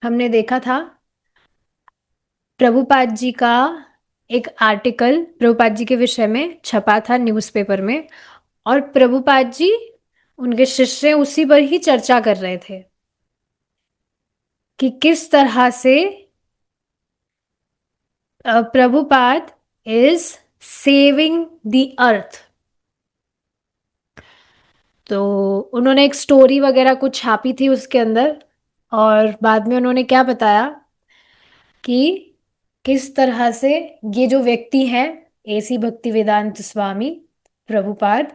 हमने देखा था प्रभुपाद जी का एक आर्टिकल प्रभुपाद जी के विषय में छपा था न्यूज़पेपर में। और प्रभुपाद जी उनके शिष्य उसी पर ही चर्चा कर रहे थे कि किस तरह से Prabhupada is saving the earth. तो उन्होंने एक स्टोरी वगैरह कुछ छापी थी उसके अंदर। और बाद में उन्होंने क्या बताया कि किस तरह से ये जो व्यक्ति हैं, एसी भक्ति वेदांत स्वामी प्रभुपाद,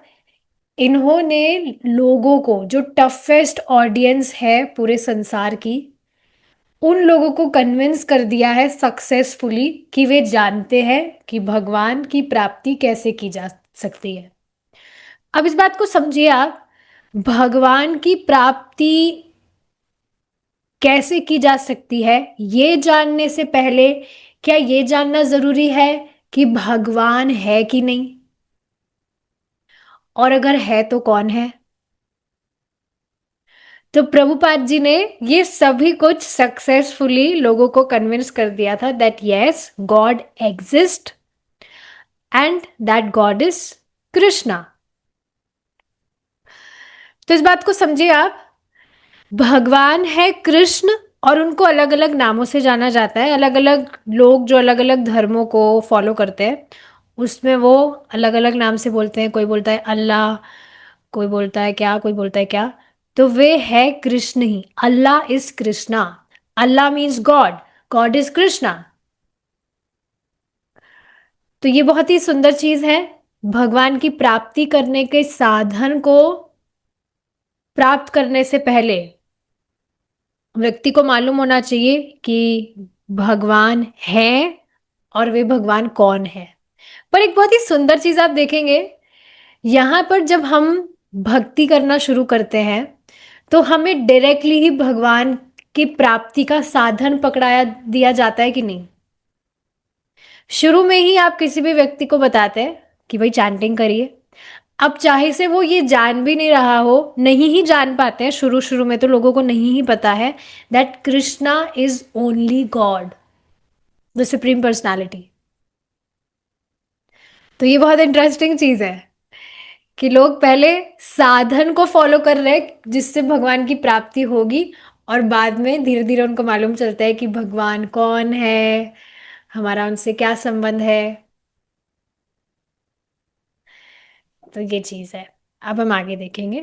इन्होंने लोगों को, जो टफेस्ट ऑडियंस है पूरे संसार की, उन लोगों को कन्विंस कर दिया है सक्सेसफुली कि वे जानते हैं कि भगवान की प्राप्ति कैसे की जा सकती है। अब इस बात को समझिए आप, भगवान की प्राप्ति कैसे की जा सकती है ये जानने से पहले क्या ये जानना जरूरी है कि भगवान है कि नहीं, और अगर है तो कौन है। तो प्रभुपाद जी ने ये सभी कुछ सक्सेसफुली लोगों को कन्विंस कर दिया था that yes God exist and that God is Krishna. तो इस बात को समझिए आप, भगवान है कृष्ण, और उनको अलग अलग नामों से जाना जाता है। अलग अलग लोग जो अलग अलग धर्मों को फॉलो करते हैं उसमें वो अलग अलग नाम से बोलते हैं। कोई बोलता है अल्लाह, कोई बोलता है क्या, कोई बोलता है क्या। तो वे है कृष्ण ही, Allah is Krishna. Allah means God, God is Krishna. तो ये बहुत ही सुंदर चीज है। भगवान की प्राप्ति करने के साधन को प्राप्त करने से पहले व्यक्ति को मालूम होना चाहिए कि भगवान है और वे भगवान कौन है। पर एक बहुत ही सुंदर चीज आप देखेंगे, यहां पर जब हम भक्ति करना शुरू करते हैं तो हमें डायरेक्टली ही भगवान की प्राप्ति का साधन पकड़ाया दिया जाता है कि नहीं। शुरू में ही आप किसी भी व्यक्ति को बताते हैं कि भाई चैंटिंग करिए। अब चाहे से वो ये जान भी नहीं रहा हो, नहीं ही जान पाते हैं, शुरू शुरू में तो लोगों को नहीं ही पता है that Krishna is only God, the supreme personality. तो ये बहुत इंटरेस्टिंग चीज है कि लोग पहले साधन को फॉलो कर रहे हैं जिससे भगवान की प्राप्ति होगी, और बाद में धीरे धीरे उनको मालूम चलता है कि भगवान कौन है, हमारा उनसे क्या संबंध है। तो ये चीज है। अब हम आगे देखेंगे।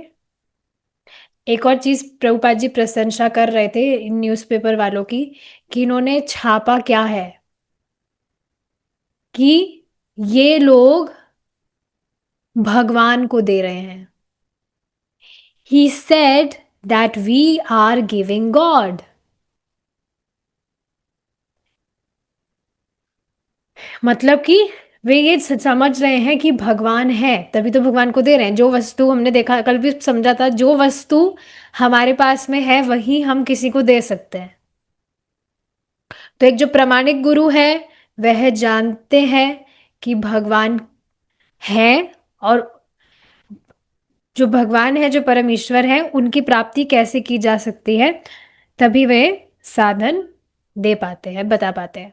एक और चीज प्रभुपाद जी प्रशंसा कर रहे थे इन न्यूज़पेपर वालों की कि इन्होंने छापा क्या है, कि ये लोग भगवान को दे रहे हैं। He said that we are giving god. मतलब कि वे ये समझ रहे हैं कि भगवान है, तभी तो भगवान को दे रहे हैं। जो वस्तु हमने देखा, कल भी समझा था, जो वस्तु हमारे पास में है वही हम किसी को दे सकते हैं। तो एक जो प्रामाणिक गुरु है वह जानते हैं कि भगवान है, और जो भगवान है, जो परम ईश्वर है, उनकी प्राप्ति कैसे की जा सकती है, तभी वे साधन दे पाते हैं, बता पाते हैं।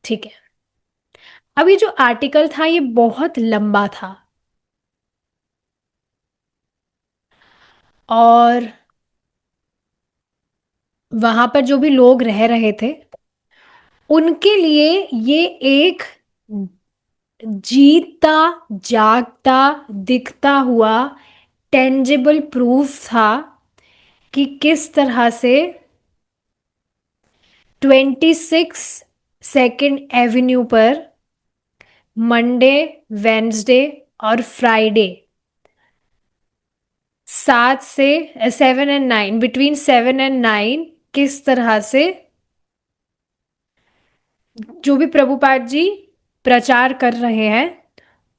ठीक है। अब ये जो आर्टिकल था ये बहुत लंबा था, और वहां पर जो भी लोग रह रहे थे उनके लिए ये एक जीता जागता दिखता हुआ टेंजिबल प्रूफ था कि किस तरह से 26 सेकेंड एवेन्यू पर मंडे, वेंसडे और फ्राइडे 7 से 7 एंड 9, बिटवीन 7 एंड 9, किस तरह से जो भी प्रभुपाद जी प्रचार कर रहे हैं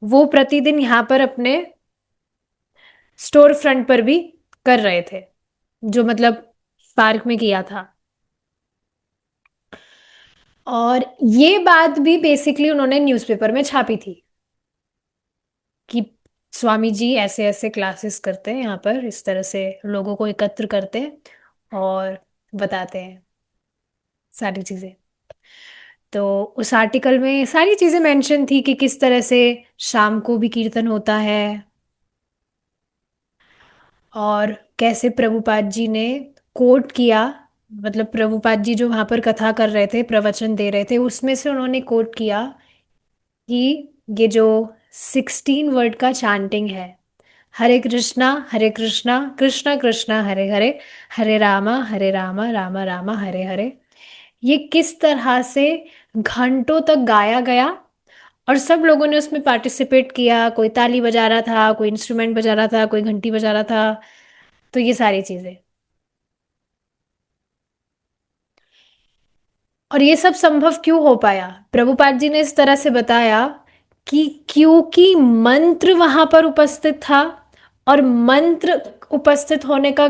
वो प्रतिदिन यहाँ पर अपने स्टोर फ्रंट पर भी कर रहे थे, जो मतलब पार्क में किया था। और ये बात भी बेसिकली उन्होंने न्यूज़पेपर में छापी थी कि स्वामी जी ऐसे ऐसे क्लासेस करते हैं यहाँ पर, इस तरह से लोगों को एकत्र करते हैं और बताते हैं सारी चीजें। तो उस आर्टिकल में सारी चीजें मेंशन थी कि किस तरह से शाम को भी कीर्तन होता है, और कैसे प्रभुपाद जी ने कोट किया, मतलब प्रभुपाद जी जो वहां पर कथा कर रहे थे, प्रवचन दे रहे थे, उसमें से उन्होंने कोट किया कि ये जो 16 वर्ड का चैंटिंग है, हरे कृष्णा कृष्णा कृष्णा हरे हरे, हरे रामा रामा रामा हरे हरे, ये किस तरह से घंटों तक गाया गया, और सब लोगों ने उसमें पार्टिसिपेट किया, कोई ताली बजा रहा था, कोई इंस्ट्रूमेंट बजा रहा था, कोई घंटी बजा रहा था। तो ये सारी चीजें, और ये सब संभव क्यों हो पाया, प्रभुपाद जी ने इस तरह से बताया कि क्योंकि मंत्र वहां पर उपस्थित था, और मंत्र उपस्थित होने का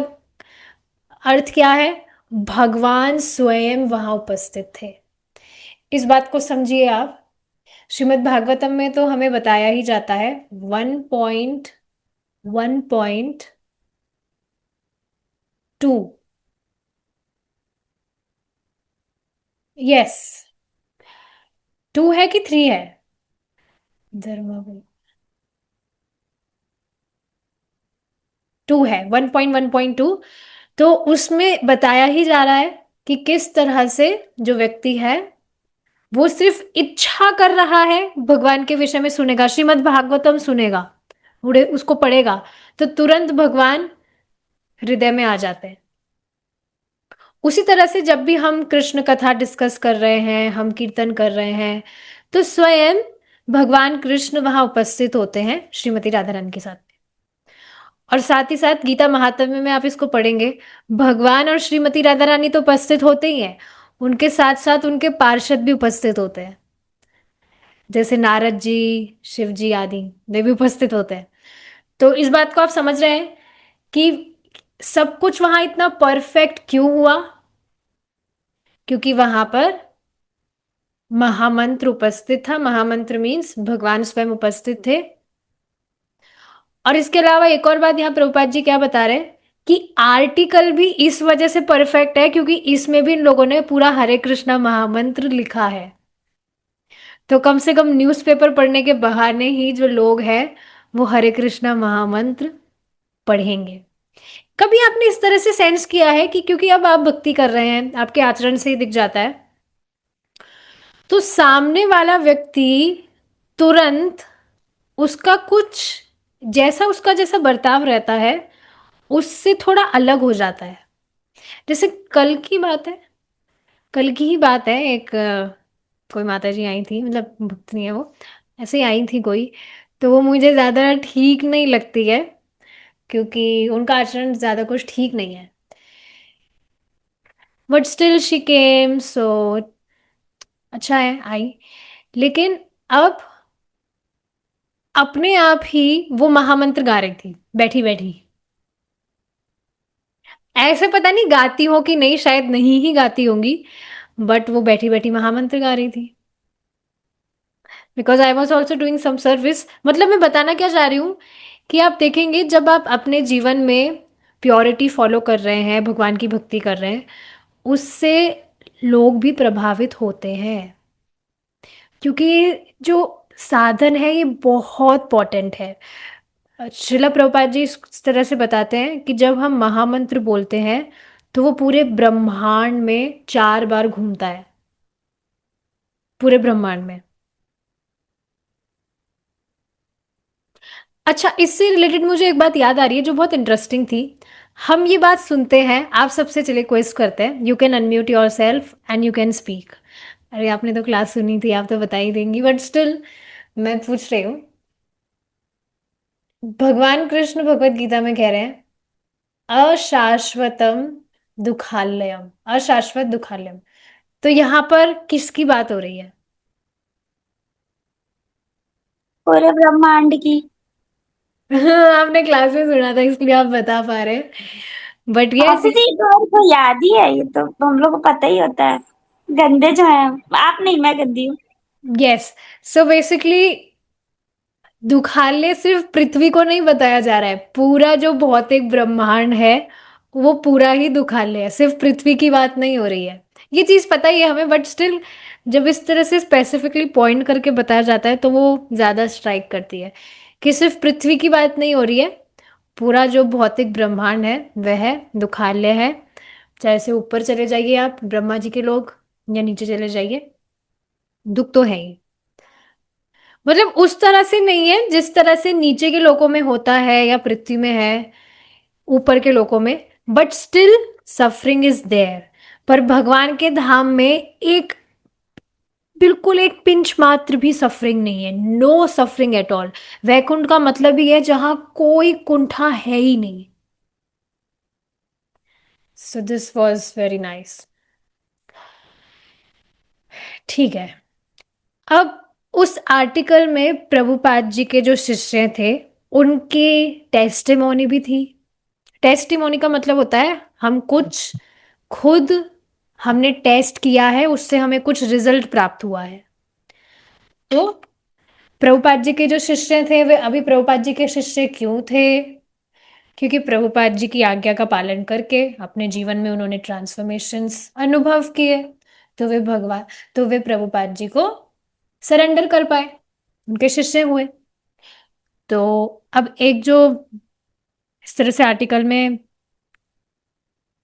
अर्थ क्या है, भगवान स्वयं वहां उपस्थित थे। इस बात को समझिए आप। श्रीमद् भागवतम में तो हमें बताया ही जाता है 1.1.2। यस, 2 है कि 3 है? धर्म 2 है, 1.1.2। तो उसमें बताया ही जा रहा है कि किस तरह से जो व्यक्ति है वो सिर्फ इच्छा कर रहा है, भगवान के विषय में सुनेगा, श्रीमद् भागवतम सुनेगा, उड़े उसको पढ़ेगा, तो तुरंत भगवान हृदय में आ जाते हैं। उसी तरह से जब भी हम कृष्ण कथा डिस्कस कर रहे हैं, हम कीर्तन कर रहे हैं, तो स्वयं भगवान कृष्ण वहां उपस्थित होते हैं श्रीमती राधा रानी के साथ। और साथ ही साथ गीता महात्म्य में आप इसको पढ़ेंगे, भगवान और श्रीमती राधा रानी तो उपस्थित होते ही हैं, उनके साथ साथ उनके पार्षद भी उपस्थित होते हैं, जैसे नारद जी, शिव जी आदि, वे भी उपस्थित होते हैं। तो इस बात को आप समझ रहे हैं कि सब कुछ वहां इतना परफेक्ट क्यों हुआ, क्योंकि वहां पर महामंत्र उपस्थित था। महामंत्र मीन्स भगवान स्वयं उपस्थित थे। और इसके अलावा एक और बात यहाँ प्रभुपाद जी क्या बता रहे हैं कि आर्टिकल भी इस वजह से परफेक्ट है क्योंकि इसमें भी इन लोगों ने पूरा हरे कृष्णा महामंत्र लिखा है। तो कम से कम न्यूज़पेपर पढ़ने के बहाने ही जो लोग हैं वो हरे कृष्णा महामंत्र पढ़ेंगे। कभी आपने इस तरह से सेंस किया है कि क्योंकि अब आप भक्ति कर रहे हैं, आपके आचरण से ही दिख जाता है, तो सामने वाला व्यक्ति तुरंत उसका कुछ, जैसा उसका जैसा बर्ताव रहता है उससे थोड़ा अलग हो जाता है। जैसे कल की बात है, कल की ही बात है, एक कोई माता जी आई थी, मतलब भक्त नहीं है वो, ऐसे ही आई थी कोई, तो वो मुझे ज़्यादा ठीक नहीं लगती है क्योंकि उनका आचरण ज़्यादा कुछ ठीक नहीं है, बट स्टिल शी केम, सो अच्छा है आई। लेकिन अब अपने आप ही वो महामंत्र गा रही थी बैठी बैठी, ऐसे पता नहीं गाती हो कि नहीं, शायद नहीं ही गाती होंगी, बट वो बैठी बैठी महामंत्र गा रही थी, because I was also doing some service. मतलब मैं बताना क्या चाह रही हूँ कि आप देखेंगे जब आप अपने जीवन में प्योरिटी फॉलो कर रहे हैं, भगवान की भक्ति कर रहे हैं, उससे लोग भी प्रभावित होते हैं, क्योंकि ये जो साधन है ये बहुत इंपॉर्टेंट है। श्रीला प्रभुपाद जी इस तरह से बताते हैं कि जब हम महामंत्र बोलते हैं तो वो पूरे ब्रह्मांड में 4 बार घूमता है, पूरे ब्रह्मांड में। अच्छा, इससे रिलेटेड मुझे एक बात याद आ रही है जो बहुत इंटरेस्टिंग थी। हम ये बात सुनते हैं, आप सबसे चले क्वेस्ट करते हैं, you can unmute your self and you can speak. अरे आपने तो क्लास सुनी थी, आप तो बता ही देंगी, बट स्टिल मैं पूछ रही हूँ। भगवान कृष्ण भगवत गीता में कह रहे हैं अशाश्वतम दुखालयम, अशाश्वत दुखालयम। तो यहाँ पर किसकी बात हो रही है? पूरे ब्रह्मांड की। आपने क्लास में सुना था इसलिए आप बता पा रहे हैं, बट यस। ऑब्वियसली तो को याद ही है, ये तो हम लोग को पता ही होता है। गंदे जो है, आप नहीं, मैं गंदी हूँ। यस, सो बेसिकली दुखालय सिर्फ पृथ्वी को नहीं बताया जा रहा है, पूरा जो भौतिक ब्रह्मांड है वो पूरा ही दुखालय है, सिर्फ पृथ्वी की बात नहीं हो रही है। ये चीज़ पता ही है हमें, बट स्टिल जब इस तरह से स्पेसिफिकली पॉइंट करके बताया जाता है तो वो ज़्यादा स्ट्राइक करती है कि सिर्फ पृथ्वी की बात नहीं हो रही है, पूरा जो भौतिक ब्रह्मांड है वह दुखालय है। चाहे से ऊपर चले जाइए आप ब्रह्मा जी के लोग, या नीचे चले जाइए, दुख तो है ही। मतलब उस तरह से नहीं है जिस तरह से नीचे के लोगों में होता है या पृथ्वी में है, ऊपर के लोगों में, but still suffering is there. पर भगवान के धाम में एक बिल्कुल एक पिंच मात्र भी सफरिंग नहीं है, no suffering at all. Vaikunth का मतलब ही है जहां कोई कुंठा है ही नहीं। So this was very nice. ठीक है, अब उस आर्टिकल में प्रभुपाद जी के जो शिष्य थे उनकी टेस्टिमोनी भी थी। टेस्टिमोनी का मतलब होता है हम कुछ खुद हमने टेस्ट किया है, उससे हमें कुछ रिजल्ट प्राप्त हुआ है। तो प्रभुपाद जी के जो शिष्य थे वे अभी प्रभुपाद जी के शिष्य क्यों थे? क्योंकि प्रभुपाद जी की आज्ञा का पालन करके अपने जीवन में उन्होंने ट्रांसफॉर्मेशंस अनुभव किए, तो वे भगवान, तो वे प्रभुपाद जी को सरेंडर कर पाए, उनके शिष्य हुए। तो अब एक जो इस तरह से आर्टिकल में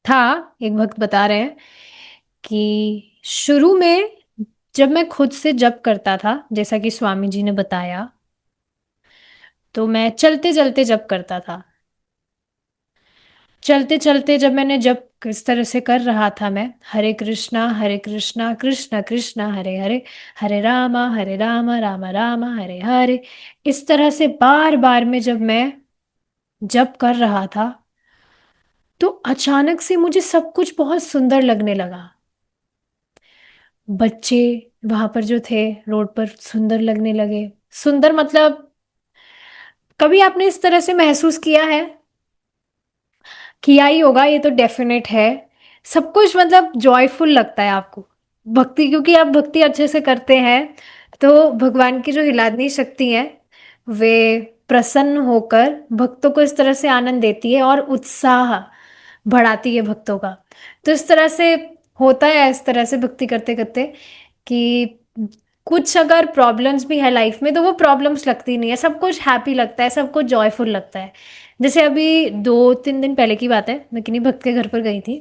था, एक भक्त बता रहे हैं कि शुरू में जब मैं खुद से जप करता था, जैसा कि स्वामी जी ने बताया, तो मैं चलते चलते जप करता था। चलते चलते जब मैंने जप इस तरह से कर रहा था, मैं हरे कृष्णा कृष्णा कृष्णा हरे हरे, हरे राम राम राम हरे हरे, इस तरह से बार बार में जब मैं जप कर रहा था, तो अचानक से मुझे सब कुछ बहुत सुंदर लगने लगा। बच्चे वहां पर जो थे रोड पर सुंदर लगने लगे। सुंदर मतलब, कभी आपने इस तरह से महसूस किया ही होगा, ये तो डेफिनेट है। सब कुछ मतलब जॉयफुल लगता है आपको, भक्ति, क्योंकि आप भक्ति अच्छे से करते हैं तो भगवान की जो हिलादनी शक्ति है वे प्रसन्न होकर भक्तों को इस तरह से आनंद देती है और उत्साह बढ़ाती है भक्तों का। तो इस तरह से होता है, इस तरह से भक्ति करते करते कि कुछ अगर प्रॉब्लम्स भी है लाइफ में तो वो प्रॉब्लम्स लगती नहीं है, सब कुछ हैप्पी लगता है, सब कुछ जॉयफुल लगता है। जैसे अभी 2-3 दिन पहले की बात है, मैं किन्हीं भक्त के घर पर गई थी,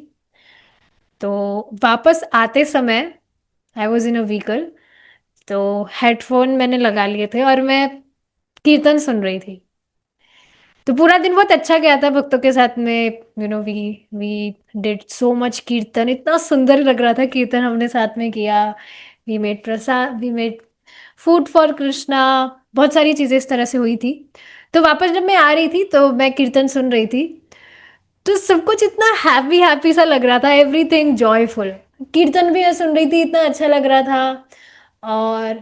तो वापस आते समय I was in a vehicle, तो हेडफोन मैंने लगा लिए थे और मैं कीर्तन सुन रही थी। तो पूरा दिन बहुत अच्छा गया था भक्तों के साथ में, we we did so much kirtan, इतना सुंदर लग रहा था कीर्तन हमने साथ में किया। We made prasad, we made food for Krishna, बहुत सारी चीज़ें इस तरह से हुई थी। तो वापस जब मैं आ रही थी तो मैं कीर्तन सुन रही थी, तो सब कुछ इतना हैप्पी हैप्पी सा लग रहा था, एवरीथिंग जॉयफुल। कीर्तन भी मैं सुन रही थी, इतना अच्छा लग रहा था। और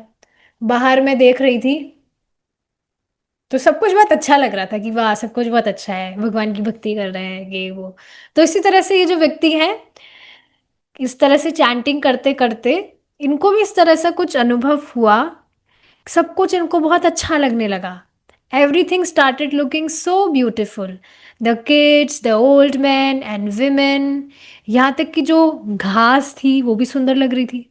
बाहर मैं देख रही थी तो सब कुछ बहुत अच्छा लग रहा था कि वाह सब कुछ बहुत अच्छा है, भगवान की भक्ति कर रहे हैं ये वो। तो इसी तरह से ये जो व्यक्ति है इस तरह से चैंटिंग करते करते इनको भी इस तरह से कुछ अनुभव हुआ, सब कुछ इनको बहुत अच्छा लगने लगा। Everything started looking so beautiful, the kids, the old man and women, यहाँ तक कि जो घास थी वो भी सुंदर लग रही थी।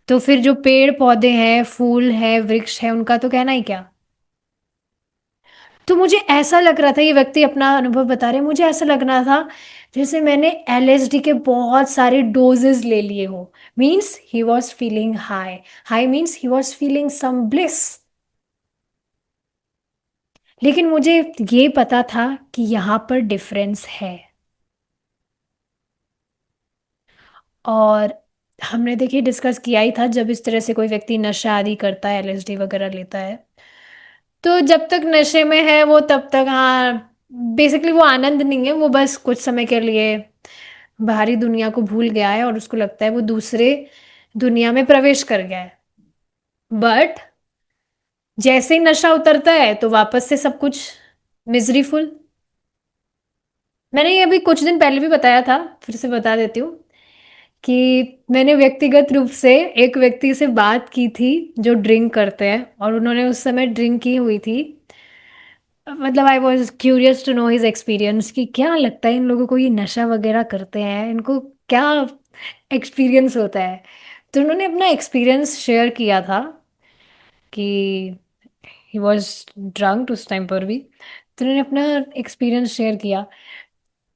तो फिर जो पेड़ पौधे हैं, फूल है, वृक्ष है, उनका तो कहना ही क्या। तो मुझे ऐसा लग रहा था, ये व्यक्ति अपना अनुभव बता रहे हैं, मुझे ऐसा लग रहा था जैसे मैंने एलएसडी के बहुत सारे डोजेस ले लिए हो। Means he was feeling high, high means he was feeling some bliss. लेकिन मुझे ये पता था कि यहाँ पर डिफरेंस है। और हमने देखिए डिस्कस किया ही था, जब इस तरह से कोई व्यक्ति नशा आदि करता है, एलएसडी वगैरह लेता है, तो जब तक नशे में है वो तब तक, हाँ, बेसिकली वो आनंद नहीं है, वो बस कुछ समय के लिए बाहरी दुनिया को भूल गया है और उसको लगता है वो दूसरे दुनिया में प्रवेश कर गया है। बट जैसे ही नशा उतरता है तो वापस से सब कुछ मिजरीफुल। मैंने ये अभी कुछ दिन पहले भी बताया था, फिर से बता देती हूँ कि मैंने व्यक्तिगत रूप से एक व्यक्ति से बात की थी जो ड्रिंक करते हैं, और उन्होंने उस समय ड्रिंक की हुई थी। मतलब I was curious to know his experience कि क्या लगता है इन लोगों को, ये नशा वगैरह करते हैं, इनको क्या एक्सपीरियंस होता है। तो उन्होंने अपना एक्सपीरियंस शेयर किया था कि ही वॉज ड्रंक उस टाइम पर भी। तो उन्होंने अपना एक्सपीरियंस शेयर किया।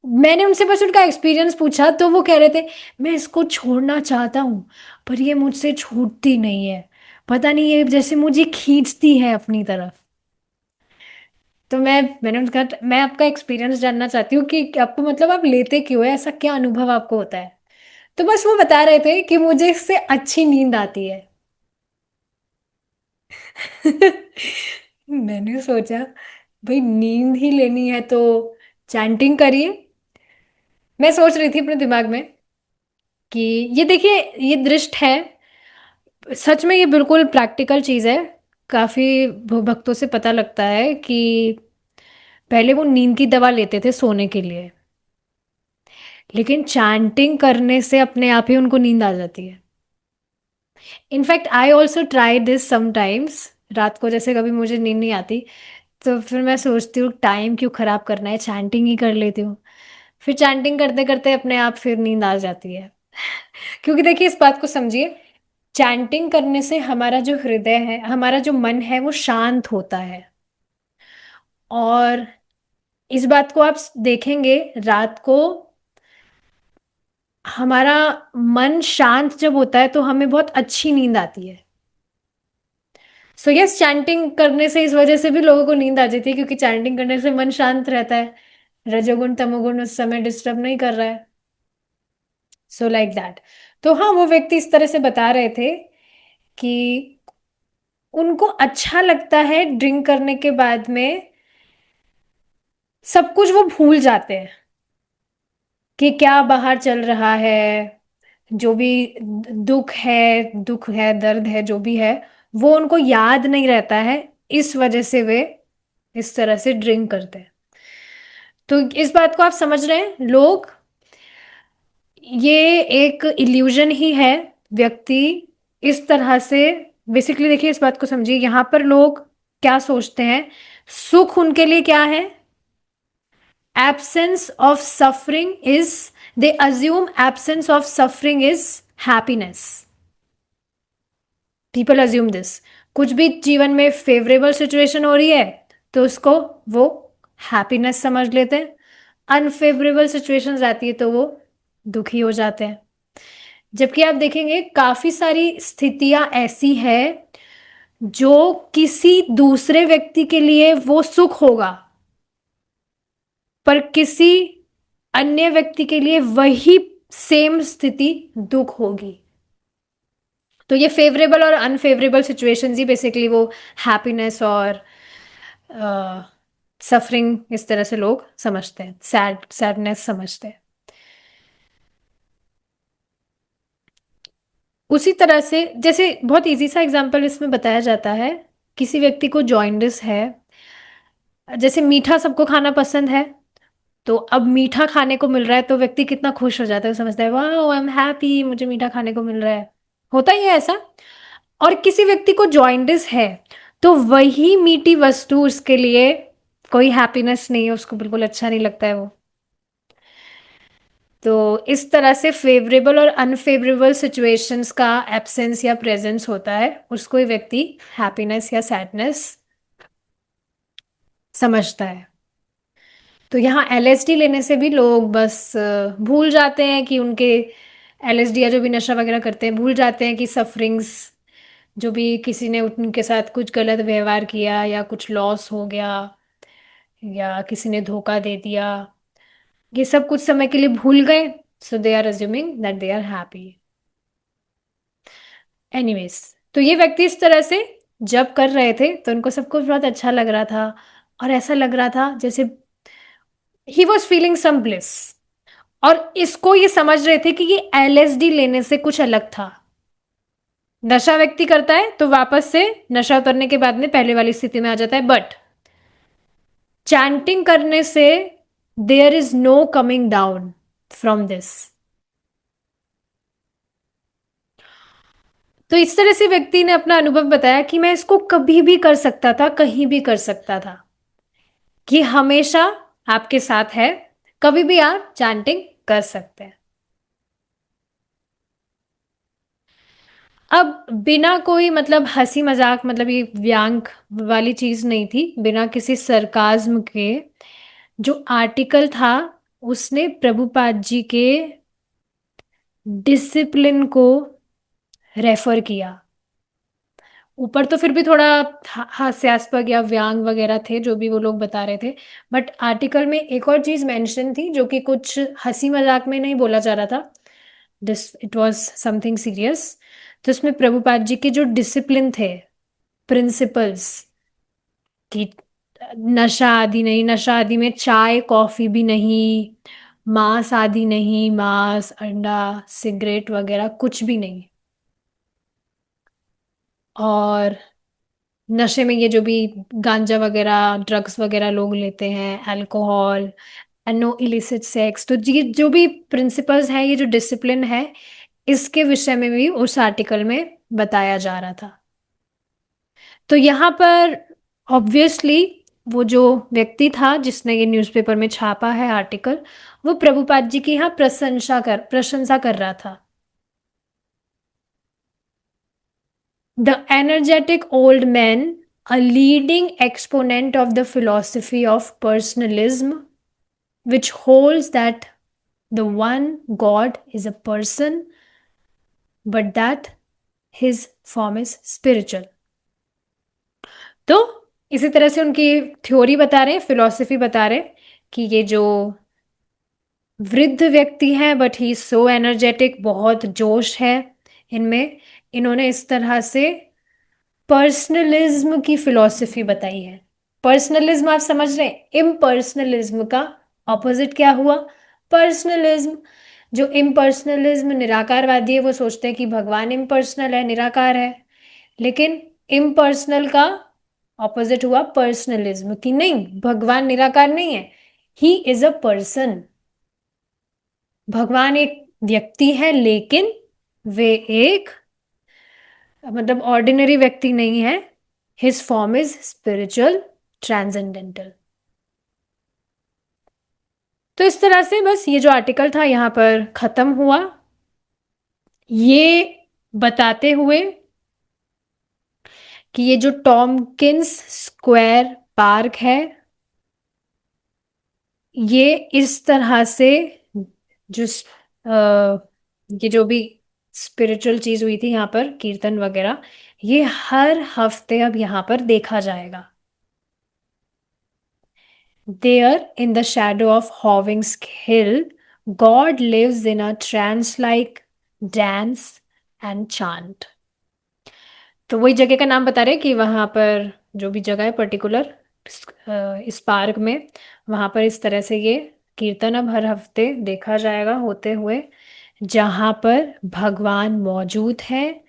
मैंने उनसे बस उनका एक्सपीरियंस पूछा तो वो कह रहे थे मैं इसको छोड़ना चाहता हूँ पर ये मुझसे छूटती नहीं है, पता नहीं ये जैसे मुझे खींचती है अपनी तरफ। तो मैंने उनका, मैं आपका एक्सपीरियंस जानना चाहती हूँ कि आपको मतलब आप लेते क्यों है, ऐसा क्या अनुभव आपको होता है। तो बस वो बता रहे थे कि मुझे इससे अच्छी नींद आती है। मैंने सोचा भाई नींद ही लेनी है तो चैंटिंग करिए। मैं सोच रही थी अपने दिमाग में कि ये देखिए, ये दृष्ट है, सच में ये बिल्कुल प्रैक्टिकल चीज़ है। काफ़ी भक्तों से पता लगता है कि पहले वो नींद की दवा लेते थे सोने के लिए, लेकिन चैंटिंग करने से अपने आप ही उनको नींद आ जाती है। In fact I also try this sometimes. रात को जैसे कभी मुझे नींद नहीं आती तो फिर मैं सोचती हूँ टाइम क्यों खराब करना है, चैंटिंग ही कर लेती हूँ। फिर चैंटिंग करते करते अपने आप फिर नींद आ जाती है। क्योंकि देखिए इस बात को समझिए, चैंटिंग करने से हमारा जो हृदय है, हमारा जो मन है वो शांत होता है। और इस बात को आप देखेंगे, रात को हमारा मन शांत जब होता है तो हमें बहुत अच्छी नींद आती है। सो यस, चैंटिंग करने से इस वजह से भी लोगों को नींद आ जाती है क्योंकि चैंटिंग करने से मन शांत रहता है, रजोगुण तमोगुण उस समय डिस्टर्ब नहीं कर रहा है। So like that. तो हाँ, वो व्यक्ति इस तरह से बता रहे थे कि उनको अच्छा लगता है ड्रिंक करने के बाद में, सब कुछ वो भूल जाते हैं कि क्या बाहर चल रहा है, जो भी दुख है दर्द है जो भी है, वो उनको याद नहीं रहता है। इस वजह से वे इस तरह से ड्रिंक करते हैं। तो इस बात को आप समझ रहे हैं लोग, ये एक इल्यूजन ही है। व्यक्ति इस तरह से, बेसिकली देखिए इस बात को समझिए, यहां पर लोग क्या सोचते हैं, सुख उनके लिए क्या है, absence of suffering is, they assume absence of suffering is happiness. People assume this. कुछ भी जीवन में फेवरेबल सिचुएशन हो रही है तो उसको वो हैप्पीनेस समझ लेते हैं, अनफेवरेबल सिचुएशंस आती है तो वो दुखी हो जाते हैं। जबकि आप देखेंगे काफी सारी स्थितियां ऐसी है जो किसी दूसरे व्यक्ति के लिए वो सुख होगा पर किसी अन्य व्यक्ति के लिए वही सेम स्थिति दुख होगी। तो ये फेवरेबल और अनफेवरेबल सिचुएशंस ही बेसिकली वो हैप्पीनेस और सफरिंग इस तरह से लोग समझते हैं, सैडनेस समझते हैं। उसी तरह से जैसे बहुत इजी सा एग्जांपल इसमें बताया जाता है, किसी व्यक्ति को जॉइंडिस है, जैसे मीठा सबको खाना पसंद है, तो अब मीठा खाने को मिल रहा है तो व्यक्ति कितना खुश हो जाता है, समझता है वाह आई एम हैप्पी, मुझे मीठा खाने को मिल रहा है। होता ही है ऐसा। और किसी व्यक्ति को जॉइंडिस है तो वही मीठी वस्तु उसके लिए कोई हैप्पीनेस नहीं है, उसको बिल्कुल अच्छा नहीं लगता है वो। तो इस तरह से फेवरेबल और अनफेवरेबल सिचुएशंस का एब्सेंस या प्रेजेंस होता है, उसको ही व्यक्ति हैप्पीनेस या सैडनेस समझता है। तो यहाँ एलएसडी लेने से भी लोग बस भूल जाते हैं कि उनके, एलएसडी या जो भी नशा वगैरह करते हैं भूल जाते हैं कि सफरिंग्स, जो भी किसी ने उनके साथ कुछ गलत व्यवहार किया या कुछ लॉस हो गया या किसी ने धोखा दे दिया, ये सब कुछ समय के लिए भूल गए। So they are assuming that they are happy. Anyways, तो ये व्यक्ति इस तरह से जब कर रहे थे तो उनको सब कुछ बहुत अच्छा लग रहा था और ऐसा लग रहा था जैसे he was feeling some bliss. और इसको ये समझ रहे थे कि ये एलएसडी लेने से कुछ अलग था। नशा व्यक्ति करता है तो वापस से नशा उतरने के बाद में पहले वाली स्थिति में आ जाता है, बट चैंटिंग करने से there is no coming down from this. तो इस तरह से व्यक्ति ने अपना अनुभव बताया कि मैं इसको कभी भी कर सकता था, कहीं भी कर सकता था। कि हमेशा आपके साथ है, कभी भी आप चैंटिंग कर सकते हैं। अब बिना कोई मतलब हंसी मजाक, मतलब ये व्यंग वाली चीज नहीं थी, बिना किसी सरकाज्म के, जो आर्टिकल था उसने प्रभुपाद जी के डिसिप्लिन को रेफर किया। ऊपर तो फिर भी थोड़ा हास्यास्पद या व्यंग वगैरह थे जो भी वो लोग बता रहे थे, बट आर्टिकल में एक और चीज मेंशन थी जो कि कुछ हंसी मजाक में नहीं बोला जा रहा था, this it was something serious. तो इसमें प्रभुपाद जी के जो डिसिप्लिन थे, प्रिंसिपल्स, कि नशा आदि नहीं, नशा आदि में चाय कॉफी भी नहीं, मांस आदि नहीं, मांस अंडा सिगरेट वगैरह कुछ भी नहीं, और नशे में ये जो भी गांजा वगैरह ड्रग्स वगैरह लोग लेते हैं, alcohol and no illicit sex, तो ये जो भी प्रिंसिपल्स हैं, ये जो डिसिप्लिन है, इसके विषय में भी उस आर्टिकल में बताया जा रहा था। तो यहाँ पर ऑब्वियसली वो जो व्यक्ति था जिसने ये न्यूज़पेपर में छापा है आर्टिकल, वो प्रभुपाद जी की यहाँ प्रशंसा कर रहा था। The energetic old man, a leading exponent of the philosophy of personalism, which holds that the one God is a person, but that his form is spiritual. तो इसी तरह से उनकी थ्योरी बता रहे हैं, फिलॉसफी बता रहे हैं कि ये जो वृद्ध व्यक्ति हैं, बट ही सो एनर्जेटिक, बहुत जोश है इनमें, इन्होंने इस तरह से पर्सनलिज्म की फिलॉसफी बताई है। पर्सनलिज्म आप समझ रहे हैं, इम्पर्सनलिज्म का ऑपोजिट क्या हुआ, पर्सनलिज्म। जो इम्पर्सनलिज्म निराकारवादी है वो सोचते हैं कि भगवान इम्पर्सनल है, निराकार है, लेकिन इम्पर्सनल का ऑपोजिट हुआ पर्सनलिज्म, कि नहीं भगवान निराकार नहीं है, ही इज अ पर्सन। भगवान एक व्यक्ति है, लेकिन वे एक मतलब ऑर्डिनरी व्यक्ति नहीं है, his form is spiritual, transcendental. तो इस तरह से बस ये जो आर्टिकल था यहाँ पर खत्म हुआ, ये बताते हुए कि ये जो टॉमकिंस स्क्वायर पार्क है, ये इस तरह से जो ये जो भी स्पिरिचुअल चीज हुई थी यहाँ पर कीर्तन वगैरह, ये हर हफ्ते अब यहाँ पर देखा जाएगा। There, in the shadow of Hoving's Hill, God lives in a trance like dance and chant. तो वही जगह का नाम बता रहे हैं कि वहां पर जो भी जगह है पर्टिकुलर इस पार्क में, वहां पर इस तरह से ये कीर्तन अब हर हफ्ते देखा जाएगा होते हुए, जहां पर भगवान मौजूद है,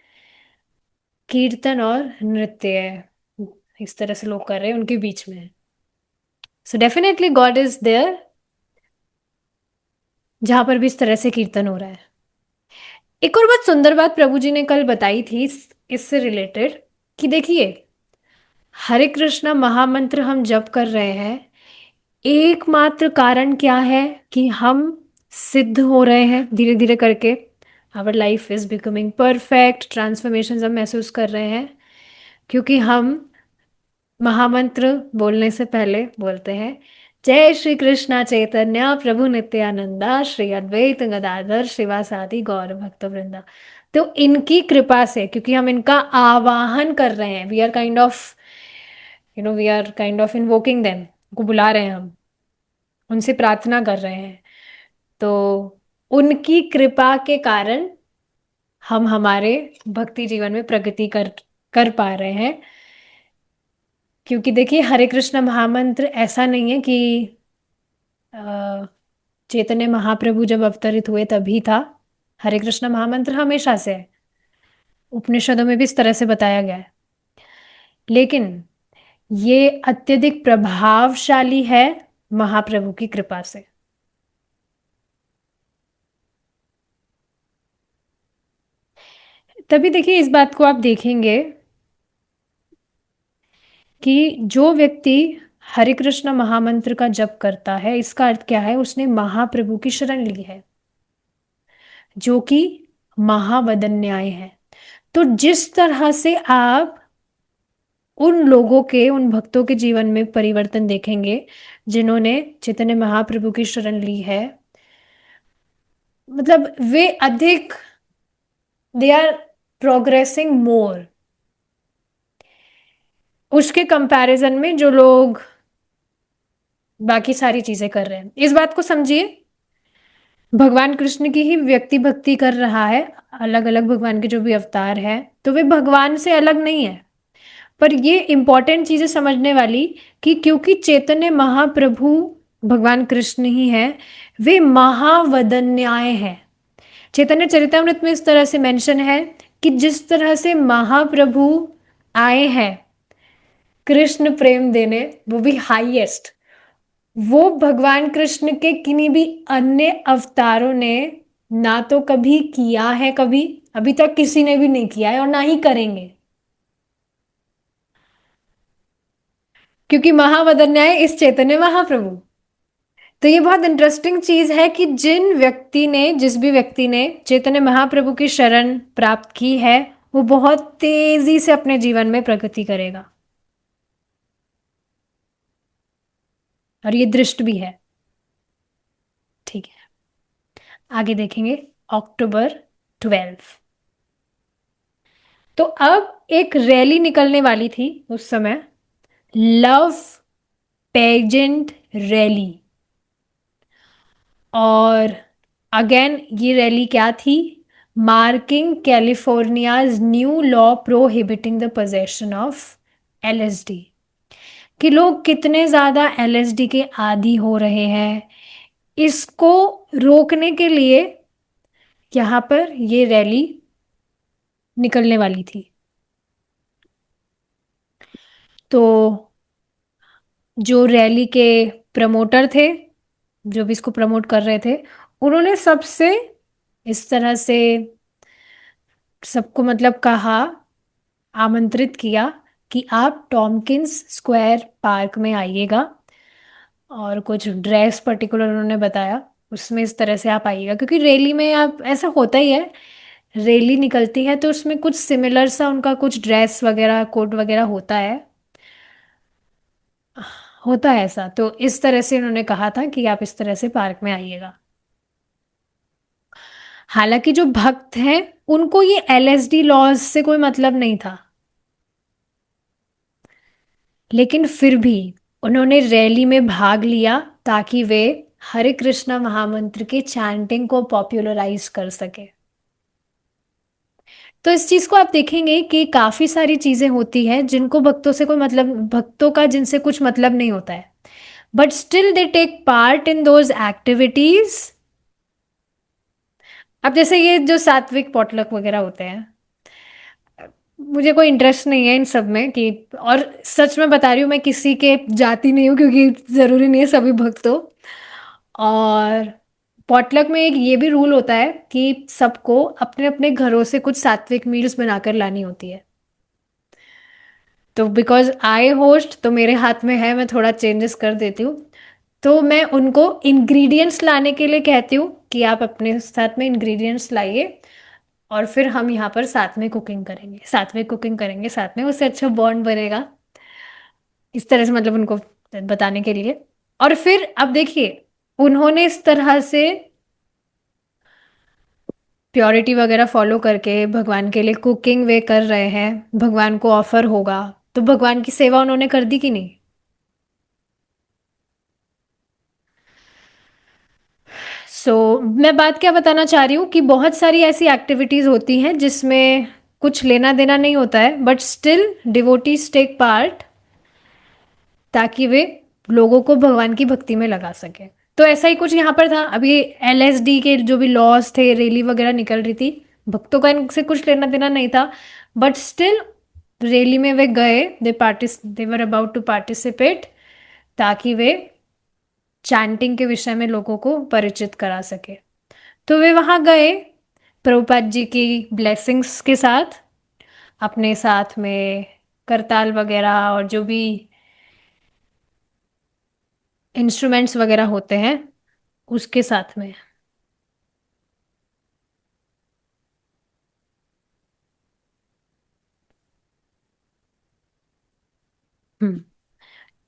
कीर्तन और नृत्य इस तरह से लोग कर रहे हैं उनके बीच में। So definitely God is there जहां पर भी इस तरह से कीर्तन हो रहा है। एक और बहुत सुंदर बात प्रभु जी ने कल बताई थी इससे रिलेटेड, कि देखिए हरे कृष्णा महामंत्र हम जप कर रहे हैं, एकमात्र कारण क्या है कि हम सिद्ध हो रहे हैं धीरे धीरे करके, our life is becoming perfect, transformation हम महसूस कर रहे हैं, क्योंकि हम महामंत्र बोलने से पहले बोलते हैं जय श्री कृष्णा चैतन्य प्रभु नित्यानंदा श्री अद्वैत गदाधर श्रीवासादि गौर भक्त वृंदा। तो इनकी कृपा से, क्योंकि हम इनका आवाहन कर रहे हैं, we are kind of we are kind of invoking them, को बुला रहे हैं हम, उनसे प्रार्थना कर रहे हैं, तो उनकी कृपा के कारण हम हमारे भक्ति जीवन में प्रगति कर कर पा रहे हैं। क्योंकि देखिए हरे कृष्ण महामंत्र ऐसा नहीं है कि अ, चैतन्य महाप्रभु जब अवतरित हुए तभी था, हरे कृष्ण महामंत्र हमेशा से है, उपनिषदों में भी इस तरह से बताया गया है, लेकिन ये अत्यधिक प्रभावशाली है महाप्रभु की कृपा से। तभी देखिए इस बात को आप देखेंगे कि जो व्यक्ति हरे कृष्ण महामंत्र का जप करता है, इसका अर्थ क्या है? उसने महाप्रभु की शरण ली है, जो कि महावदन्याय है। तो जिस तरह से आप उन लोगों के, उन भक्तों के जीवन में परिवर्तन देखेंगे जिन्होंने चैतन्य महाप्रभु की शरण ली है, मतलब वे अधिक, दे आर प्रोग्रेसिंग मोर उसके कंपैरिजन में जो लोग बाकी सारी चीजें कर रहे हैं। इस बात को समझिए, भगवान कृष्ण की ही व्यक्ति भक्ति कर रहा है, अलग अलग भगवान के जो भी अवतार हैं, तो वे भगवान से अलग नहीं है। पर ये इंपॉर्टेंट चीजें समझने वाली कि क्योंकि चैतन्य महाप्रभु भगवान कृष्ण ही है, वे महावदन्याय है। चैतन्य चरितामृत में इस तरह से मेंशन है कि जिस तरह से महाप्रभु आए हैं कृष्ण प्रेम देने, वो भी हाईएस्ट, वो भगवान कृष्ण के किन्हीं भी अन्य अवतारों ने ना तो कभी किया है, कभी अभी तक किसी ने भी नहीं किया है और ना ही करेंगे, क्योंकि महावदन्याय इस चैतन्य महाप्रभु। तो ये बहुत इंटरेस्टिंग चीज है कि जिस भी व्यक्ति ने चैतन्य महाप्रभु की शरण प्राप्त की है, वो बहुत तेजी से अपने जीवन में प्रगति करेगा, और ये दृष्ट भी है। ठीक है, आगे देखेंगे। October 12। तो अब एक रैली निकलने वाली थी उस समय, लव पेजेंट रैली। और अगेन ये रैली क्या थी? Marking California's new law prohibiting the possession of LSD, कि लोग कितने ज्यादा एलएसडी के आदी हो रहे हैं, इसको रोकने के लिए यहाँ पर ये रैली निकलने वाली थी। तो जो रैली के प्रमोटर थे, जो भी इसको प्रमोट कर रहे थे, उन्होंने सबसे इस तरह से सबको मतलब कहा, आमंत्रित किया कि आप टॉमकिंस स्क्वायर पार्क में आइएगा, और कुछ ड्रेस पर्टिकुलर उन्होंने बताया, उसमें इस तरह से आप आइएगा, क्योंकि रैली में आप ऐसा होता ही है, रैली निकलती है तो उसमें कुछ सिमिलर सा उनका कुछ ड्रेस वगैरह कोट वगैरह होता है ऐसा। तो इस तरह से उन्होंने कहा था कि आप इस तरह से पार्क में आइएगा। हालांकि जो भक्त हैं उनको ये एलएसडी लॉज से कोई मतलब नहीं था, लेकिन फिर भी उन्होंने रैली में भाग लिया ताकि वे हरे कृष्णा महामंत्र के चैंटिंग को पॉपुलराइज कर सके। तो इस चीज को आप देखेंगे कि काफी सारी चीजें होती हैं जिनको भक्तों से कोई मतलब, भक्तों का जिनसे कुछ मतलब नहीं होता है, but still they take part in those activities. अब जैसे ये जो सात्विक पॉटलक वगैरह होते हैं, मुझे कोई इंटरेस्ट नहीं है इन सब में कि, और सच में बता रही हूँ, मैं किसी के जाती नहीं हूँ, क्योंकि जरूरी नहीं है सभी भक्त हो। और पॉटलक में एक ये भी रूल होता है कि सबको अपने अपने घरों से कुछ सात्विक मील्स बनाकर लानी होती है। तो बिकॉज आई होस्ट, तो मेरे हाथ में है, मैं थोड़ा चेंजेस कर देती हूँ। तो मैं उनको इंग्रेडिएंट्स लाने के लिए कहती हूँ कि आप अपने साथ में इंग्रेडिएंट्स लाइए, और फिर हम यहाँ पर साथ में कुकिंग करेंगे, साथ में कुकिंग करेंगे, साथ में, उससे अच्छा बॉन्ड बनेगा। इस तरह से मतलब उनको बताने के लिए। और फिर अब देखिए, उन्होंने इस तरह से प्योरिटी वगैरह फॉलो करके भगवान के लिए कुकिंग वे कर रहे हैं, भगवान को ऑफर होगा, तो भगवान की सेवा उन्होंने कर दी कि नहीं? मैं बात क्या बताना चाह रही हूँ कि बहुत सारी ऐसी एक्टिविटीज होती हैं जिसमें कुछ लेना देना नहीं होता है, but still devotees take part, ताकि वे लोगों को भगवान की भक्ति में लगा सके। तो ऐसा ही कुछ यहाँ पर था। अभी एलएसडी के जो भी लॉज थे, रैली वगैरह निकल रही थी, भक्तों का इनसे कुछ लेना देना नहीं था, बट स्टिल रैली में वे गए, दे वर अबाउट टू पार्टिसिपेट, ताकि वे चैंटिंग के विषय में लोगों को परिचित करा सके। तो वे वहां गए प्रभुपाद जी की ब्लेसिंग्स के साथ, अपने साथ में करताल वगैरह और जो भी इंस्ट्रूमेंट्स वगैरह होते हैं उसके साथ में। हम्म।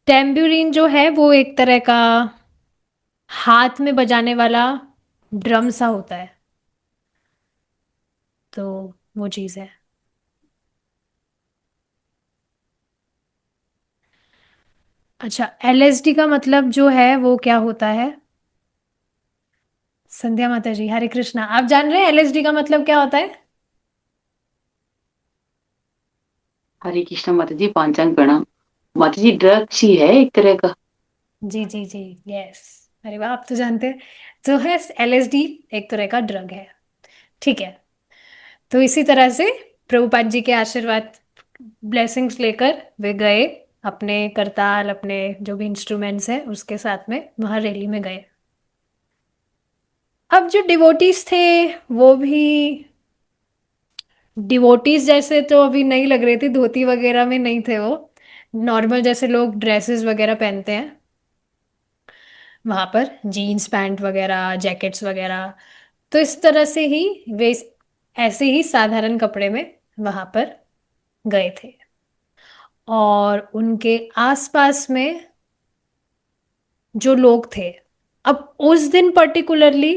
टेम्बुरिन जो है वो एक तरह का हाथ में बजाने वाला ड्रम सा होता है, तो वो चीज़ है। अच्छा, एलएसडी का मतलब जो है वो क्या होता है? संध्या माता जी, हरे कृष्णा, आप जान रहे हैं एलएसडी का मतलब क्या होता है? हरे कृष्ण माता जी, पांचांग प्रणाम। माता जी, ड्रग्स ही है एक तरह का। जी जी जी, यस। अरे वाह, आप तो जानते हैं। तो है, एलएसडी एक तरह का ड्रग है। ठीक है। तो इसी तरह से प्रभुपाद जी के आशीर्वाद, ब्लेसिंग्स लेकर वे गए, अपने करताल, अपने जो भी इंस्ट्रूमेंट्स हैं उसके साथ में वहां रैली में गए। अब जो डिवोटीज थे वो भी डिवोटीज जैसे तो अभी नहीं लग रहे थे, धोती वगैरह में नहीं थे वो, नॉर्मल जैसे लोग ड्रेसेस वगैरह पहनते हैं वहां पर, जीन्स पैंट वगैरह, जैकेट्स वगैरह। तो इस तरह से ही वे ऐसे ही साधारण कपड़े में वहां पर गए थे। और उनके आसपास में जो लोग थे, अब उस दिन पर्टिकुलरली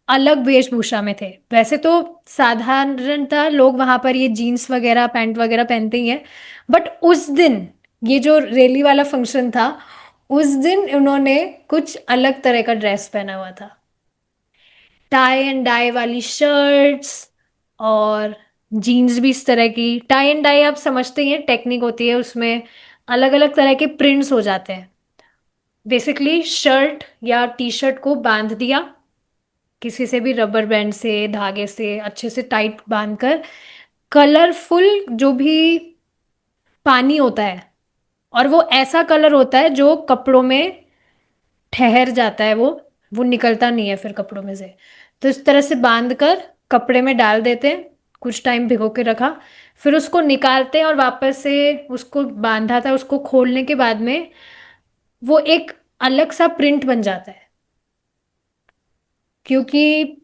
अलग वेशभूषा में थे। वैसे तो साधारणतः लोग वहां पर ये जीन्स वगैरह पैंट वगैरह पहनते ही हैं, बट उस दिन ये जो रैली वाला फंक्शन था, उस दिन उन्होंने कुछ अलग तरह का ड्रेस पहना हुआ था। टाई एंड डाई वाली शर्ट्स, और जीन्स भी इस तरह की। टाई एंड डाई आप समझते ही हैं, टेक्निक होती है उसमें, अलग अलग तरह के प्रिंट्स हो जाते हैं। बेसिकली शर्ट या टी शर्ट को बांध दिया किसी से भी, रबर बैंड से, धागे से अच्छे से टाइट बांधकर, कलरफुल जो भी पानी होता है, और वो ऐसा कलर होता है जो कपड़ों में ठहर जाता है, वो निकलता नहीं है फिर कपड़ों में से। तो इस तरह से बांध कर कपड़े में डाल देते हैं, कुछ टाइम भिगो के रखा, फिर उसको निकालते हैं और वापस से उसको बांधा था उसको खोलने के बाद में वो एक अलग सा प्रिंट बन जाता है। क्योंकि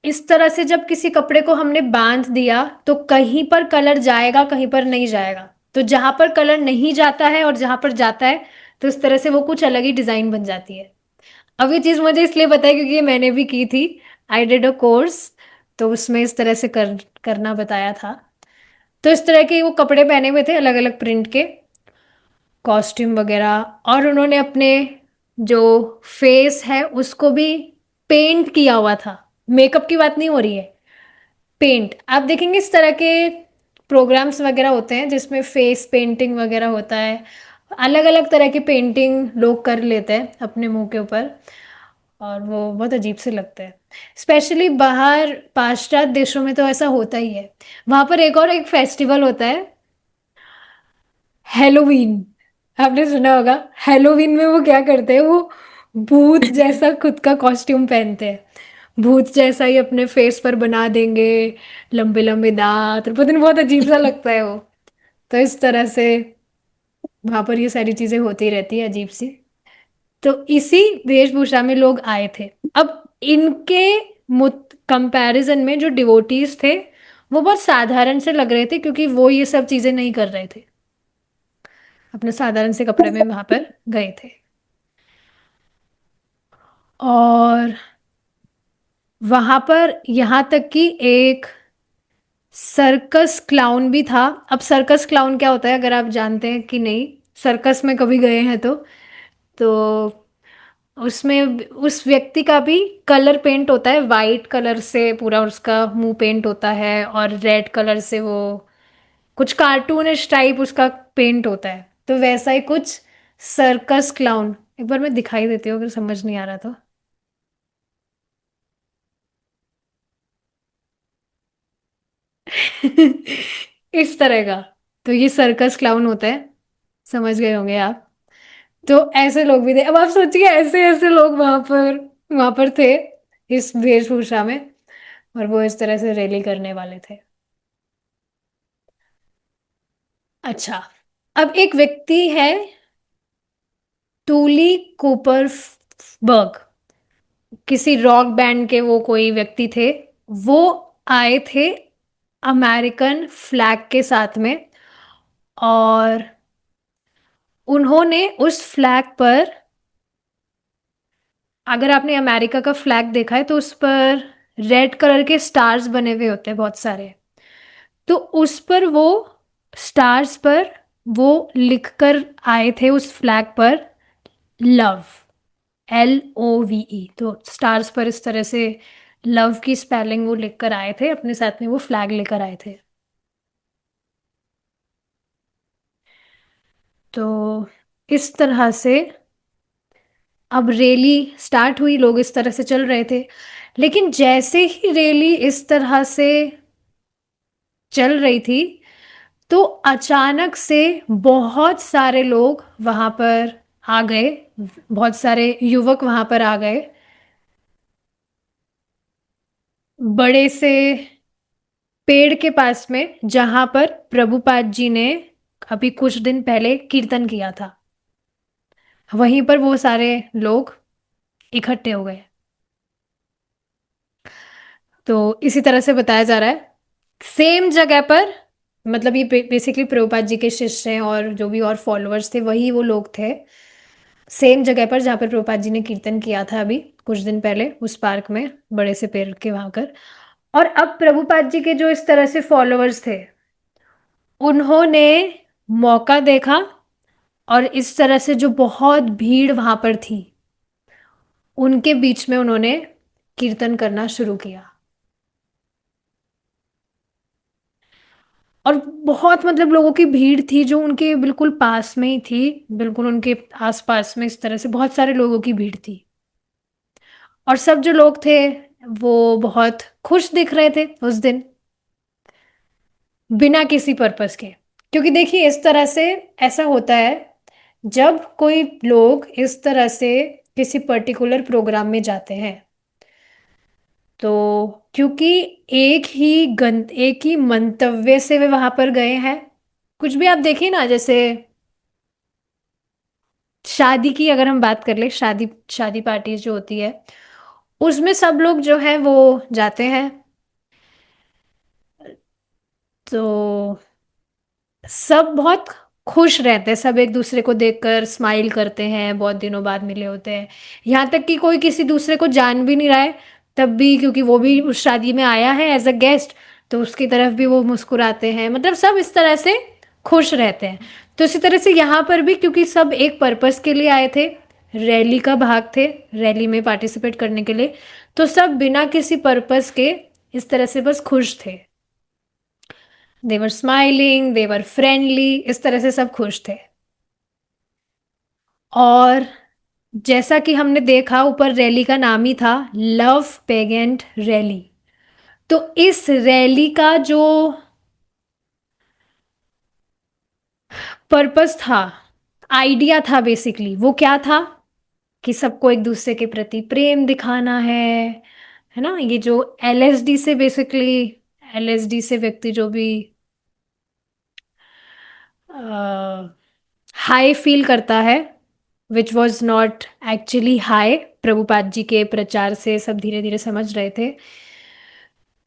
इस तरह से जब किसी कपड़े को हमने बांध दिया तो कहीं पर कलर जाएगा, कहीं पर नहीं जाएगा। तो जहां पर कलर नहीं जाता है और जहां पर जाता है, तो इस तरह से वो कुछ अलग ही डिजाइन बन जाती है। अब ये चीज मुझे इसलिए पता है क्योंकि ये मैंने भी की थी। आई डिड अ कोर्स, तो उसमें इस तरह से करना बताया था। तो इस तरह के वो कपड़े पहने हुए थे अलग अलग प्रिंट के, कॉस्ट्यूम वगैरह। और उन्होंने अपने जो फेस है उसको भी पेंट किया हुआ था। मेकअप की बात नहीं हो रही है, पेंट। आप देखेंगे इस तरह के प्रोग्राम्स वगैरह होते हैं जिसमें फेस पेंटिंग वगैरह होता है, अलग अलग तरह की पेंटिंग लोग कर लेते हैं अपने मुंह के ऊपर, और वो बहुत अजीब से लगते हैं। स्पेशली बाहर पाश्चात्य देशों में तो ऐसा होता ही है। वहां पर एक और एक फेस्टिवल होता है, हेलोवीन। आपने सुना होगा। हेलोवीन में वो क्या करते हैं, वो भूत जैसा खुद का कॉस्ट्यूम पहनते हैं, भूत जैसा ही अपने फेस पर बना देंगे, लंबे लंबे दांत, और पता नहीं बहुत अजीब सा लगता है वो। तो इस तरह से वहां पर ये सारी चीजें होती रहती है अजीब सी। तो इसी वेशभूषा में लोग आए थे। अब इनके कंपैरिजन में जो डिवोटीज थे वो बहुत साधारण से लग रहे थे, क्योंकि वो ये सब चीजें नहीं कर रहे थे, अपने साधारण से कपड़े में वहां पर गए थे। और वहां पर यहाँ तक कि एक सर्कस क्लाउन भी था। अब सर्कस क्लाउन क्या होता है अगर आप जानते हैं कि नहीं, सर्कस में कभी गए हैं तो उसमें उस व्यक्ति का भी कलर पेंट होता है, वाइट कलर से पूरा उसका मुंह पेंट होता है, और रेड कलर से वो कुछ कार्टूनिश टाइप उसका पेंट होता है। तो वैसा ही कुछ सर्कस क्लाउन, एक बार मैं दिखाई देती हूँ अगर समझ नहीं आ रहा तो। इस तरह का, तो ये सर्कस क्लाउन होता है, समझ गए होंगे आप। तो ऐसे लोग भी थे। अब आप सोचिए ऐसे ऐसे लोग वहां पर थे इस वेशभूषा में, और वो इस तरह से रैली करने वाले थे। अच्छा, अब एक व्यक्ति है टूली कूपरबर्ग, किसी रॉक बैंड के वो कोई व्यक्ति थे, वो आए थे अमेरिकन फ्लैग के साथ में, और उन्होंने उस फ्लैग पर, अगर आपने अमेरिका का फ्लैग देखा है तो उस पर रेड कलर के स्टार्स बने हुए होते हैं बहुत सारे, तो उस पर वो स्टार्स पर वो लिखकर आए थे उस फ्लैग पर लव, LOVE। तो स्टार्स पर इस तरह से लव की स्पेलिंग वो लिखकर आए थे, अपने साथ में वो फ्लैग लेकर आए थे। तो इस तरह से अब रैली स्टार्ट हुई, लोग इस तरह से चल रहे थे, लेकिन जैसे ही रैली इस तरह से चल रही थी तो अचानक से बहुत सारे लोग वहां पर आ गए, बहुत सारे युवक वहां पर आ गए, बड़े से पेड़ के पास में जहां पर प्रभुपाद जी ने अभी कुछ दिन पहले कीर्तन किया था, वहीं पर वो सारे लोग इकट्ठे हो गए। तो इसी तरह से बताया जा रहा है, सेम जगह पर, मतलब ये बेसिकली प्रभुपाद जी के शिष्य हैं और जो भी और फॉलोअर्स थे वही वो लोग थे, सेम जगह पर जहाँ पर प्रभुपाद जी ने कीर्तन किया था अभी कुछ दिन पहले, उस पार्क में बड़े से पेड़ के वहां कर। और अब प्रभुपाद जी के जो इस तरह से फॉलोअर्स थे, उन्होंने मौका देखा और इस तरह से जो बहुत भीड़ वहां पर थी उनके बीच में उन्होंने कीर्तन करना शुरू किया। और बहुत मतलब लोगों की भीड़ थी जो उनके बिल्कुल पास में ही थी, बिल्कुल उनके आसपास में इस तरह से बहुत सारे लोगों की भीड़ थी, और सब जो लोग थे वो बहुत खुश दिख रहे थे उस दिन, बिना किसी पर्पस के। क्योंकि देखिए इस तरह से ऐसा होता है, जब कोई लोग इस तरह से किसी पर्टिकुलर प्रोग्राम में जाते हैं, तो क्योंकि एक ही मंतव्य से वे वहां पर गए हैं, कुछ भी आप देखिए ना, जैसे शादी की अगर हम बात कर ले, शादी शादी पार्टी जो होती है उसमें सब लोग जो है वो जाते हैं, तो सब बहुत खुश रहते हैं, सब एक दूसरे को देखकर स्माइल करते हैं, बहुत दिनों बाद मिले होते हैं, यहाँ तक कि कोई किसी दूसरे को जान भी नहीं रहा है तब भी, क्योंकि वो भी उस शादी में आया है एज अ गेस्ट, तो उसकी तरफ भी वो मुस्कुराते हैं, मतलब सब इस तरह से खुश रहते हैं। तो इसी तरह से यहाँ पर भी, क्योंकि सब एक पर्पस के लिए आए थे, रैली का भाग थे, रैली में पार्टिसिपेट करने के लिए, तो सब बिना किसी पर्पस के इस तरह से बस खुश थे, देवर स्माइलिंग, देवर फ्रेंडली, इस तरह से सब खुश थे। और जैसा कि हमने देखा, ऊपर रैली का नाम ही था लव पेगेंट रैली। तो इस रैली का जो पर्पस था, आइडिया था, बेसिकली वो क्या था कि सबको एक दूसरे के प्रति प्रेम दिखाना है ना। ये जो LSD से बेसिकली, LSD से व्यक्ति जो भी हाई फील करता है, which was not actually high, Prabhupada ji के प्रचार से सब धीरे धीरे समझ रहे थे।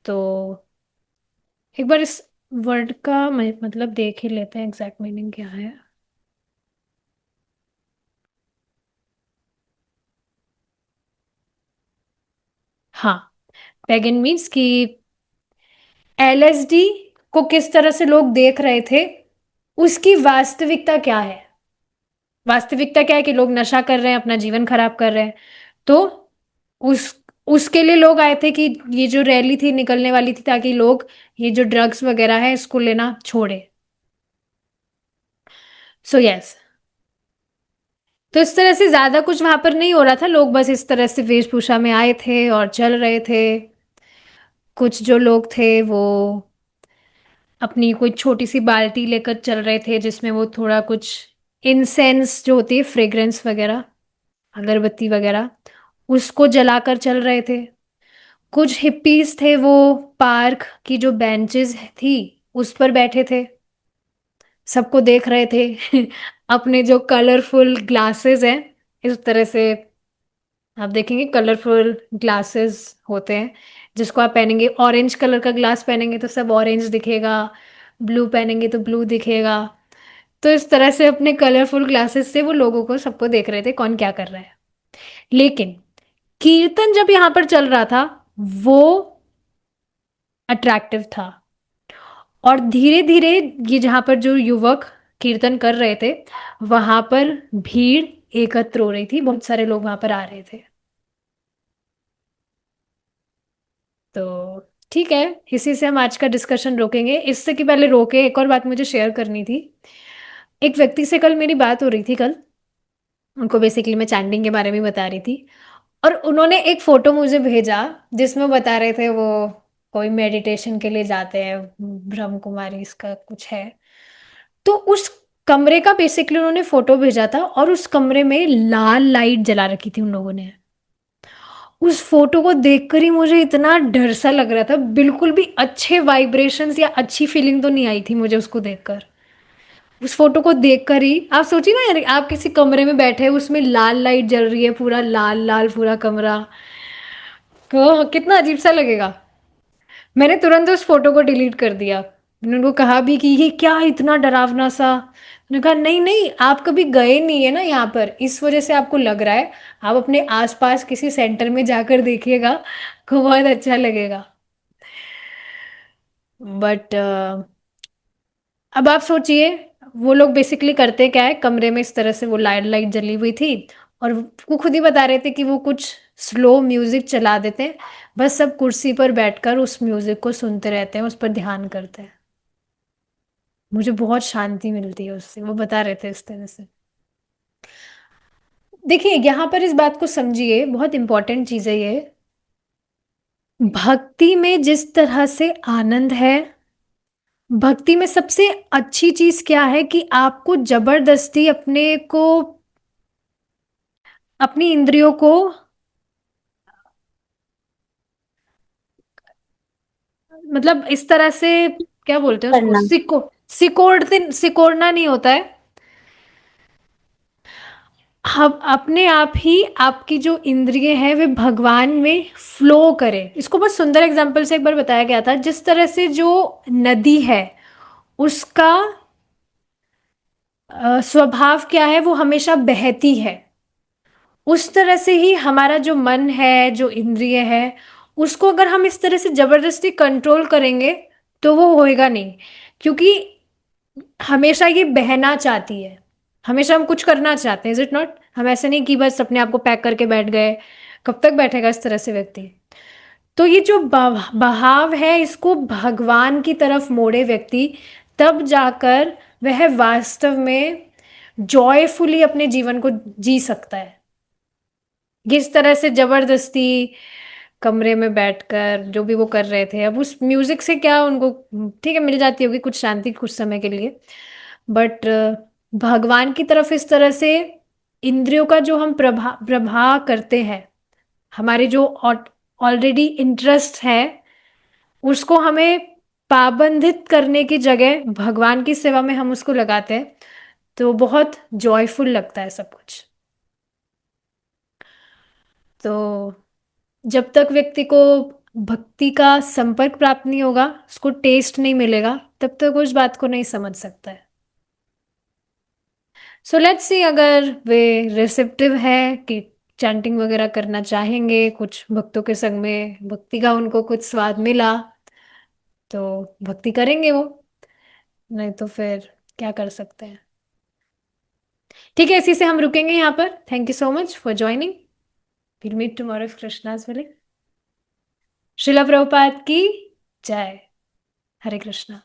तो एक बार इस वर्ड का मतलब देख ही लेते हैं एग्जैक्ट मीनिंग क्या है। हाँ, पैगन मीन्स कि LSD को किस तरह से लोग देख रहे थे, उसकी वास्तविकता क्या है। वास्तविकता क्या है कि लोग नशा कर रहे हैं, अपना जीवन खराब कर रहे हैं। तो उस उसके लिए लोग आए थे कि ये जो रैली थी निकलने वाली थी ताकि लोग ये जो ड्रग्स वगैरह है इसको लेना छोड़े। सो यस, तो इस तरह से ज्यादा कुछ वहां पर नहीं हो रहा था, लोग बस इस तरह से वेशभूषा में आए थे और चल रहे थे। कुछ जो लोग थे वो अपनी कोई छोटी सी बाल्टी लेकर चल रहे थे, जिसमें वो थोड़ा कुछ इंसेंस जो होती है, फ्रेग्रेंस वगैरह, अगरबत्ती वगैरह, उसको जलाकर चल रहे थे। कुछ हिप्पीज थे, वो पार्क की जो बेंचेस थी उस पर बैठे थे, सबको देख रहे थे अपने जो कलरफुल ग्लासेस हैं इस तरह से आप देखेंगे कलरफुल ग्लासेस होते हैं, जिसको आप पहनेंगे, ऑरेंज कलर का ग्लास पहनेंगे तो सब ऑरेंज दिखेगा, ब्लू पहनेंगे तो ब्लू दिखेगा। तो इस तरह से अपने कलरफुल ग्लासेस से वो लोगों को सबको देख रहे थे कौन क्या कर रहा है। लेकिन कीर्तन जब यहाँ पर चल रहा था वो अट्रैक्टिव था, और धीरे धीरे ये जहाँ पर जो युवक कीर्तन कर रहे थे वहां पर भीड़ एकत्र हो रही थी, बहुत सारे लोग वहां पर आ रहे थे। तो ठीक है, इसी से हम आज का डिस्कशन रोकेंगे। इससे कि पहले रोके, एक और बात मुझे शेयर करनी थी। एक व्यक्ति से कल मेरी बात हो रही थी कल, उनको बेसिकली मैं चैंटिंग के बारे में बता रही थी, और उन्होंने एक फोटो मुझे भेजा जिसमें बता रहे थे वो कोई मेडिटेशन के लिए जाते हैं, ब्रह्म कुमारी इसका कुछ है। तो उस कमरे का बेसिकली उन्होंने फोटो भेजा था, और उस कमरे में लाल लाइट जला रखी थी उन लोगों ने। उस फोटो को देखकर ही मुझे इतना डर सा लग रहा था, बिल्कुल भी अच्छे वाइब्रेशंस या अच्छी फीलिंग तो नहीं आई थी मुझे उसको देखकर। उस फोटो को देखकर ही आप सोचिए ना यार, आप किसी कमरे में बैठे हैं, उसमें लाल लाइट जल रही है, पूरा लाल लाल पूरा कमरा, तो कितना अजीब सा लगेगा। मैंने तुरंत उस फोटो को डिलीट कर दिया। मैंने उनको कहा भी कि ये क्या इतना डरावना सा। उन्होंने कहा नहीं नहीं, आप कभी गए नहीं है ना यहाँ पर, इस वजह से आपको लग रहा है। आप अपने आसपास किसी सेंटर में जाकर देखिएगा, आपको बहुत अच्छा लगेगा। बट अब आप सोचिए, वो लोग बेसिकली करते क्या है, कमरे में इस तरह से वो लाइट लाइट जली हुई थी, और वो खुद ही बता रहे थे कि वो कुछ स्लो म्यूजिक चला देते हैं, बस सब कुर्सी पर बैठकर उस म्यूजिक को सुनते रहते हैं, उस पर ध्यान करते हैं। मुझे बहुत शांति मिलती है उससे, वो बता रहे थे इस तरह से। देखिए यहाँ पर इस बात को समझिए, बहुत इंपॉर्टेंट चीज है ये। भक्ति में जिस तरह से आनंद है, भक्ति में सबसे अच्छी चीज क्या है कि आपको जबरदस्ती अपने को, अपनी इंद्रियों को, मतलब इस तरह से क्या बोलते हैं उसको, करना। सिकोड़ना नहीं होता है। हम अपने आप ही, आपकी जो इंद्रिय है वे भगवान में फ्लो करे। इसको बहुत सुंदर एग्जांपल से एक बार बताया गया था, जिस तरह से जो नदी है उसका स्वभाव क्या है, वो हमेशा बहती है। उस तरह से ही हमारा जो मन है, जो इंद्रिय है, उसको अगर हम इस तरह से जबरदस्ती कंट्रोल करेंगे तो वो होएगा नहीं। क्योंकि हमेशा ये बहना चाहती है, हमेशा हम कुछ करना चाहते हैं, इज इट नॉट? हम ऐसे नहीं कि बस अपने आप को पैक करके बैठ गए। कब तक बैठेगा इस तरह से व्यक्ति? तो ये जो बहाव है, इसको भगवान की तरफ मोड़े व्यक्ति, तब जाकर वह वास्तव में जॉयफुली अपने जीवन को जी सकता है। किस तरह से जबरदस्ती कमरे में बैठकर जो भी वो कर रहे थे, अब उस म्यूजिक से क्या उनको, ठीक है मिल जाती होगी कुछ शांति कुछ समय के लिए, बट भगवान की तरफ इस तरह से इंद्रियों का जो हम प्रभा करते हैं, हमारे जो ऑलरेडी इंटरेस्ट है, उसको हमें पाबंदित करने की जगह भगवान की सेवा में हम उसको लगाते हैं, तो बहुत जॉयफुल लगता है सब कुछ। तो जब तक व्यक्ति को भक्ति का संपर्क प्राप्त नहीं होगा, उसको टेस्ट नहीं मिलेगा, तब तक उस बात को नहीं समझ सकता है। सो लेट्स सी, अगर वे रिसेप्टिव है कि चैंटिंग वगैरह करना चाहेंगे, कुछ भक्तों के संग में भक्ति का उनको कुछ स्वाद मिला, तो भक्ति करेंगे वो, नहीं तो फिर क्या कर सकते हैं। ठीक है, इसी से हम रुकेंगे यहाँ पर। Thank you so much for joining. Will meet tomorrow if Krishna's willing. Srila Prabhupada की जय। हरे कृष्णा।